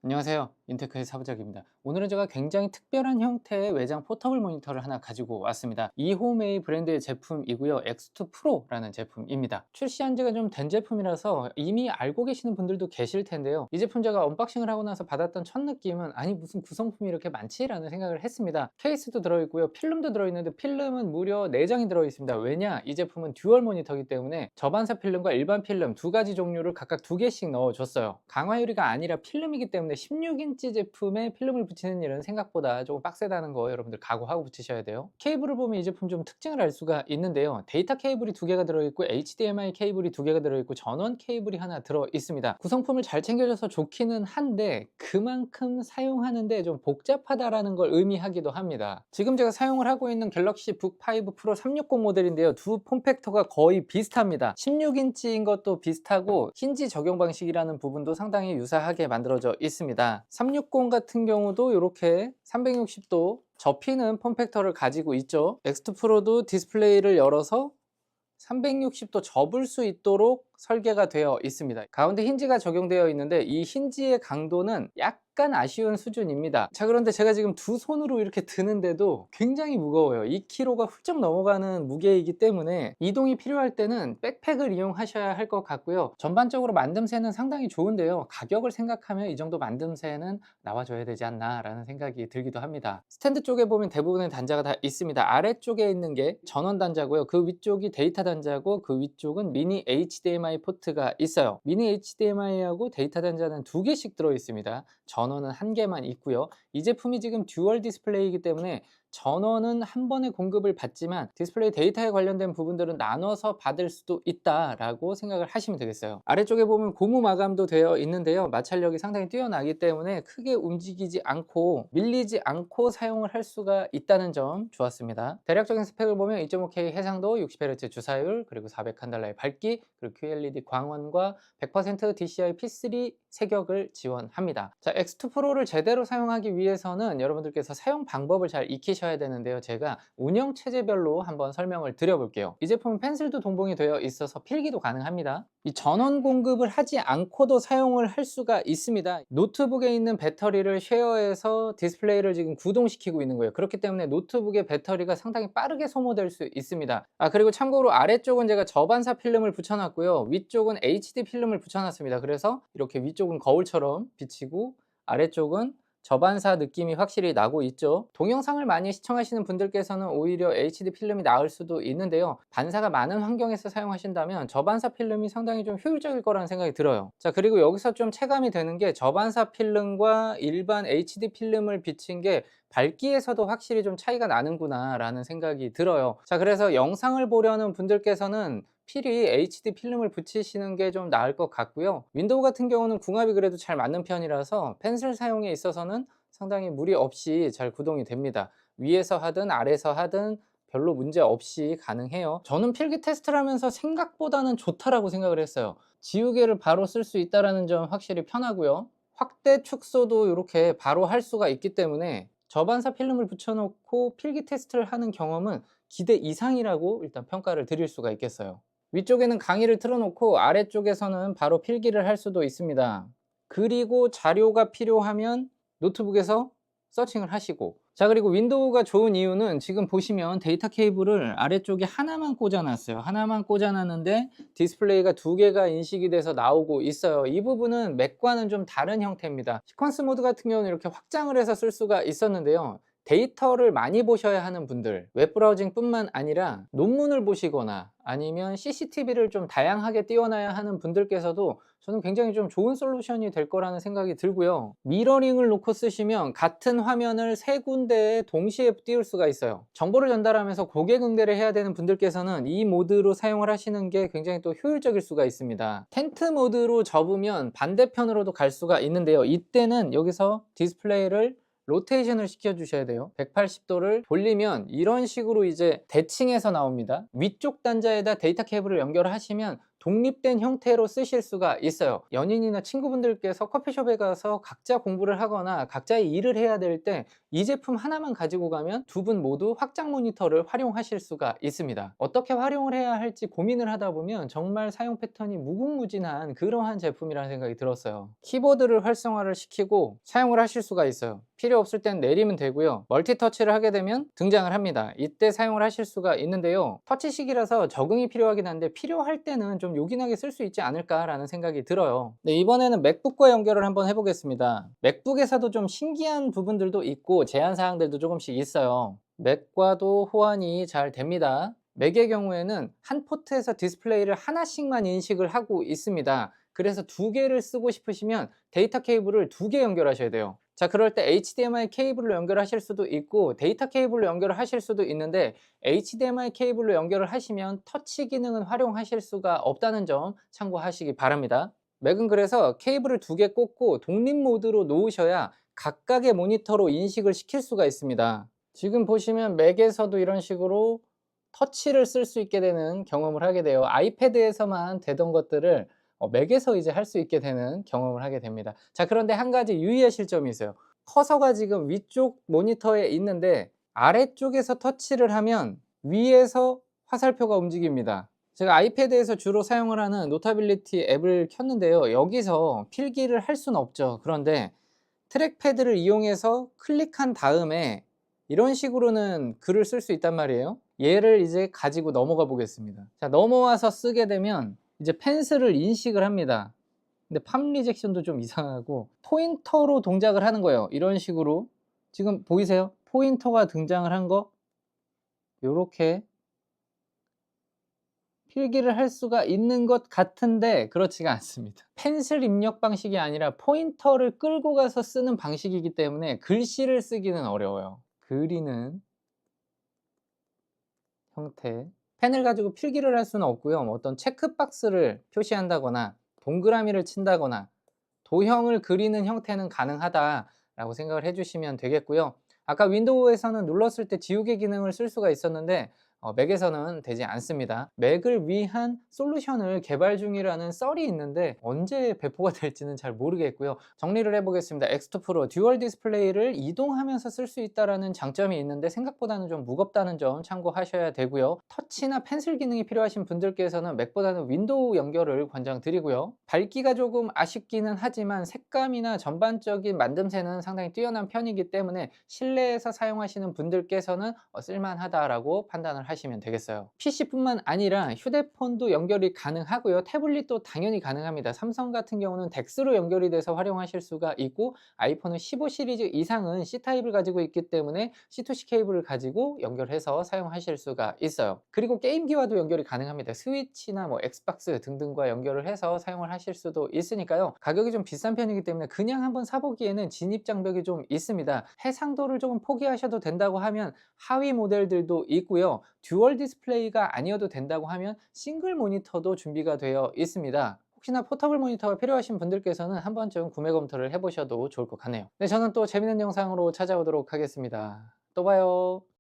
안녕하세요. 인테크의 사부작입니다. 오늘은 제가 굉장히 특별한 형태의 외장 포터블 모니터를 하나 가지고 왔습니다. 이호메이 브랜드의 제품이고요. X2 프로라는 제품입니다. 출시한 지가 좀 된 제품이라서 이미 알고 계시는 분들도 계실 텐데요. 이 제품 제가 언박싱을 하고 나서 받았던 첫 느낌은 아니 무슨 구성품이 이렇게 많지? 라는 생각을 했습니다. 케이스도 들어있고요. 필름도 들어있는데 필름은 무려 4장이 들어있습니다. 왜냐? 이 제품은 듀얼 모니터이기 때문에 저반사 필름과 일반 필름 두 가지 종류를 각각 2개씩 넣어줬어요. 강화 유리가 아니라 필름이기 때문에 16인치 제품에 필름을 붙이는 일은 생각보다 조금 빡세다는 거 여러분들 각오하고 붙이셔야 돼요. 케이블을 보면 이 제품 좀 특징을 알 수가 있는데요. 데이터 케이블이 2개가 들어있고 HDMI 케이블이 2개가 들어있고 전원 케이블이 하나 들어있습니다. 구성품을 잘 챙겨줘서 좋기는 한데 그만큼 사용하는데 좀 복잡하다라는 걸 의미하기도 합니다. 지금 제가 사용을 하고 있는 갤럭시 북5 프로 360 모델인데요. 두 폼팩터가 거의 비슷합니다. 16인치인 것도 비슷하고 힌지 적용 방식이라는 부분도 상당히 유사하게 만들어져 있습니다. 360 같은 경우도 이렇게 360도 접히는 폼팩터를 가지고 있죠. X2 프로도 디스플레이를 열어서 360도 접을 수 있도록 설계가 되어 있습니다. 가운데 힌지가 적용되어 있는데 이 힌지의 강도는 약간 아쉬운 수준입니다. 자, 그런데 제가 지금 두 손으로 이렇게 드는데도 굉장히 무거워요. 2kg가 훌쩍 넘어가는 무게이기 때문에 이동이 필요할 때는 백팩을 이용하셔야 할 것 같고요. 전반적으로 만듦새는 상당히 좋은데요. 가격을 생각하면 이 정도 만듦새는 나와줘야 되지 않나 라는 생각이 들기도 합니다. 스탠드 쪽에 보면 대부분의 단자가 다 있습니다. 아래쪽에 있는 게 전원 단자고요. 그 위쪽이 데이터 단자고 그 위쪽은 미니 HDMI 포트가 있어요. 미니 HDMI하고 데이터 단자는 2개씩 들어 있습니다. 전원은 1개만 있고요. 이 제품이 지금 듀얼 디스플레이이기 때문에 전원은 한 번에 공급을 받지만 디스플레이 데이터에 관련된 부분들은 나눠서 받을 수도 있다라고 생각을 하시면 되겠어요. 아래쪽에 보면 고무 마감도 되어 있는데요. 마찰력이 상당히 뛰어나기 때문에 크게 움직이지 않고 밀리지 않고 사용을 할 수가 있다는 점 좋았습니다. 대략적인 스펙을 보면 2.5K 해상도, 60Hz 주사율, 그리고 400칸달러의 밝기, 그리고 QLED 광원과 100% DCI P3 색역을 지원합니다. 자, X2 프로를 제대로 사용하기 위해서는 여러분들께서 사용 방법을 잘 익히셔야 되는데요. 제가 운영 체제별로 한번 설명을 드려볼게요. 이 제품은 펜슬도 동봉이 되어 있어서 필기도 가능합니다. 이 전원 공급을 하지 않고도 사용을 할 수가 있습니다. 노트북에 있는 배터리를 쉐어해서 디스플레이를 지금 구동시키고 있는 거예요. 그렇기 때문에 노트북의 배터리가 상당히 빠르게 소모될 수 있습니다. 그리고 참고로 아래쪽은 제가 저반사 필름을 붙여놨고요. 위쪽은 HD 필름을 붙여놨습니다. 그래서 이렇게 위쪽은 거울처럼 비치고 아래쪽은 저반사 느낌이 확실히 나고 있죠. 동영상을 많이 시청하시는 분들께서는 오히려 HD 필름이 나을 수도 있는데요. 반사가 많은 환경에서 사용하신다면 저반사 필름이 상당히 좀 효율적일 거라는 생각이 들어요. 자, 그리고 여기서 좀 체감이 되는 게 저반사 필름과 일반 HD 필름을 비친 게 밝기에서도 확실히 좀 차이가 나는구나 라는 생각이 들어요. 자, 그래서 영상을 보려는 분들께서는 필히 HD 필름을 붙이시는 게 좀 나을 것 같고요. 윈도우 같은 경우는 궁합이 그래도 잘 맞는 편이라서 펜슬 사용에 있어서는 상당히 무리 없이 잘 구동이 됩니다. 위에서 하든 아래서 하든 별로 문제 없이 가능해요. 저는 필기 테스트를 하면서 생각보다는 좋다라고 생각을 했어요. 지우개를 바로 쓸 수 있다는 점 확실히 편하고요. 확대 축소도 이렇게 바로 할 수가 있기 때문에 저반사 필름을 붙여놓고 필기 테스트를 하는 경험은 기대 이상이라고 일단 평가를 드릴 수가 있겠어요. 위쪽에는 강의를 틀어놓고 아래쪽에서는 바로 필기를 할 수도 있습니다. 그리고 자료가 필요하면 노트북에서 서칭을 하시고, 자, 그리고 윈도우가 좋은 이유는 지금 보시면 데이터 케이블을 아래쪽에 하나만 꽂아놨어요. 하나만 꽂아놨는데 디스플레이가 2개가 인식이 돼서 나오고 있어요. 이 부분은 맥과는 좀 다른 형태입니다. 시퀀스 모드 같은 경우는 이렇게 확장을 해서 쓸 수가 있었는데요. 데이터를 많이 보셔야 하는 분들, 웹브라우징 뿐만 아니라 논문을 보시거나 아니면 CCTV를 좀 다양하게 띄워놔야 하는 분들께서도 저는 굉장히 좀 좋은 솔루션이 될 거라는 생각이 들고요. 미러링을 놓고 쓰시면 같은 화면을 3군데에 동시에 띄울 수가 있어요. 정보를 전달하면서 고객 응대를 해야 되는 분들께서는 이 모드로 사용을 하시는 게 굉장히 또 효율적일 수가 있습니다. 텐트 모드로 접으면 반대편으로도 갈 수가 있는데요. 이때는 여기서 디스플레이를 로테이션을 시켜 주셔야 돼요. 180도를 돌리면 이런 식으로 이제 대칭해서 나옵니다. 위쪽 단자에다 데이터 케이블을 연결하시면 독립된 형태로 쓰실 수가 있어요. 연인이나 친구분들께서 커피숍에 가서 각자 공부를 하거나 각자의 일을 해야 될 때 이 제품 하나만 가지고 가면 두 분 모두 확장 모니터를 활용하실 수가 있습니다. 어떻게 활용을 해야 할지 고민을 하다 보면 정말 사용 패턴이 무궁무진한 그러한 제품이라는 생각이 들었어요. 키보드를 활성화를 시키고 사용을 하실 수가 있어요. 필요 없을 땐 내리면 되고요. 멀티터치를 하게 되면 등장을 합니다. 이때 사용을 하실 수가 있는데요. 터치식이라서 적응이 필요하긴 한데 필요할 때는 좀 요긴하게 쓸 수 있지 않을까라는 생각이 들어요. 네, 이번에는 맥북과 연결을 한번 해보겠습니다. 맥북에서도 좀 신기한 부분들도 있고 제한사항들도 조금씩 있어요. 맥과도 호환이 잘 됩니다. 맥의 경우에는 한 포트에서 디스플레이를 하나씩만 인식을 하고 있습니다. 그래서 두 개를 쓰고 싶으시면 데이터 케이블을 두 개 연결하셔야 돼요. 자, 그럴 때 HDMI 케이블로 연결하실 수도 있고 데이터 케이블로 연결을 하실 수도 있는데 HDMI 케이블로 연결을 하시면 터치 기능은 활용하실 수가 없다는 점 참고하시기 바랍니다. 맥은 그래서 케이블을 두 개 꽂고 독립 모드로 놓으셔야 각각의 모니터로 인식을 시킬 수가 있습니다. 지금 보시면 맥에서도 이런 식으로 터치를 쓸 수 있게 되는 경험을 하게 돼요. 아이패드에서만 되던 것들을 맥에서 이제 할 수 있게 되는 경험을 하게 됩니다. 자, 그런데 한 가지 유의하실 점이 있어요. 커서가 지금 위쪽 모니터에 있는데 아래쪽에서 터치를 하면 위에서 화살표가 움직입니다. 제가 아이패드에서 주로 사용을 하는 노타빌리티 앱을 켰는데요. 여기서 필기를 할 수는 없죠. 그런데 트랙패드를 이용해서 클릭한 다음에 이런 식으로는 글을 쓸 수 있단 말이에요. 얘를 이제 가지고 넘어가 보겠습니다. 자, 넘어와서 쓰게 되면 이제 펜슬을 인식을 합니다. 근데 팜 리젝션도 좀 이상하고 포인터로 동작을 하는 거예요. 이런 식으로 지금 보이세요? 포인터가 등장을 한 거 요렇게 필기를 할 수가 있는 것 같은데 그렇지가 않습니다. 펜슬 입력 방식이 아니라 포인터를 끌고 가서 쓰는 방식이기 때문에 글씨를 쓰기는 어려워요. 그리는 형태. 펜을 가지고 필기를 할 수는 없고요. 어떤 체크박스를 표시한다거나 동그라미를 친다거나 도형을 그리는 형태는 가능하다라고 생각을 해주시면 되겠고요. 아까 윈도우에서는 눌렀을 때 지우개 기능을 쓸 수가 있었는데 맥에서는 되지 않습니다. 맥을 위한 솔루션을 개발 중이라는 썰이 있는데 언제 배포가 될지는 잘 모르겠고요. 정리를 해보겠습니다. X2 프로 듀얼 디스플레이를 이동하면서 쓸 수 있다는 장점이 있는데 생각보다는 좀 무겁다는 점 참고하셔야 되고요. 터치나 펜슬 기능이 필요하신 분들께서는 맥보다는 윈도우 연결을 권장드리고요. 밝기가 조금 아쉽기는 하지만 색감이나 전반적인 만듦새는 상당히 뛰어난 편이기 때문에 실내에서 사용하시는 분들께서는 쓸만하다라고 판단을 하시면 되겠어요. PC뿐만 아니라 휴대폰도 연결이 가능하고요. 태블릿도 당연히 가능합니다. 삼성 같은 경우는 덱스로 연결이 돼서 활용하실 수가 있고 아이폰은 15 시리즈 이상은 C타입을 가지고 있기 때문에 C2C 케이블을 가지고 연결해서 사용하실 수가 있어요. 그리고 게임기와도 연결이 가능합니다. 스위치나 뭐 엑스박스 등등과 연결을 해서 사용을 하실 수도 있으니까요. 가격이 좀 비싼 편이기 때문에 그냥 한번 사보기에는 진입 장벽이 좀 있습니다. 해상도를 조금 포기하셔도 된다고 하면 하위 모델들도 있고요. 듀얼 디스플레이가 아니어도 된다고 하면 싱글 모니터도 준비가 되어 있습니다. 혹시나 포터블 모니터가 필요하신 분들께서는 한 번쯤 구매 검토를 해보셔도 좋을 것 같네요. 네, 저는 또 재밌는 영상으로 찾아오도록 하겠습니다. 또 봐요.